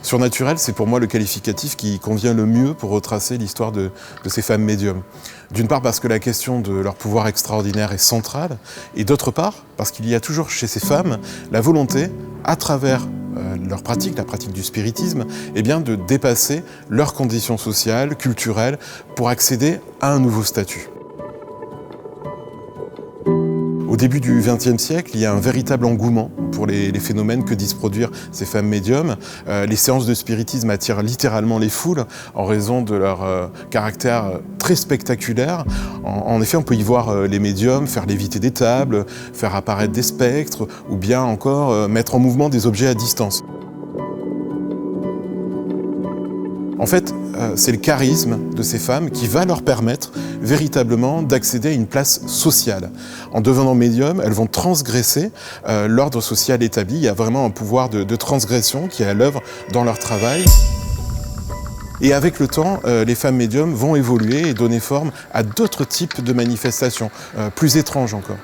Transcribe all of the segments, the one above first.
Surnaturel, c'est pour moi le qualificatif qui convient le mieux pour retracer l'histoire de ces femmes médiums. D'une part parce que la question de leur pouvoir extraordinaire est centrale, et d'autre part parce qu'il y a toujours chez ces femmes la volonté, à travers leur pratique, la pratique du spiritisme, eh bien de dépasser leurs conditions sociales, culturelles, pour accéder à un nouveau statut. Au début du XXe siècle, il y a un véritable engouement pour les phénomènes que disent produire ces femmes médiums. Les séances de spiritisme attirent littéralement les foules en raison de leur caractère très spectaculaire. En effet, on peut y voir les médiums faire léviter des tables, faire apparaître des spectres ou bien encore mettre en mouvement des objets à distance. En fait, c'est le charisme de ces femmes qui va leur permettre véritablement d'accéder à une place sociale. En devenant médium, elles vont transgresser l'ordre social établi. Il y a vraiment un pouvoir de transgression qui est à l'œuvre dans leur travail. Et avec le temps, les femmes médiums vont évoluer et donner forme à d'autres types de manifestations, plus étranges encore.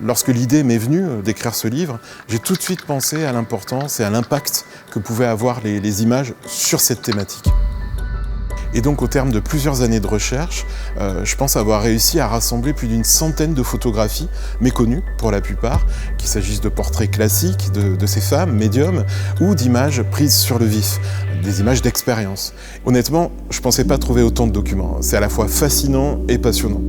Lorsque l'idée m'est venue d'écrire ce livre, j'ai tout de suite pensé à l'importance et à l'impact que pouvaient avoir les images sur cette thématique. Et donc au terme de plusieurs années de recherche, je pense avoir réussi à rassembler plus d'une centaine de photographies méconnues pour la plupart, qu'il s'agisse de portraits classiques de ces femmes médiums ou d'images prises sur le vif, des images d'expérience. Honnêtement, je ne pensais pas trouver autant de documents. C'est à la fois fascinant et passionnant.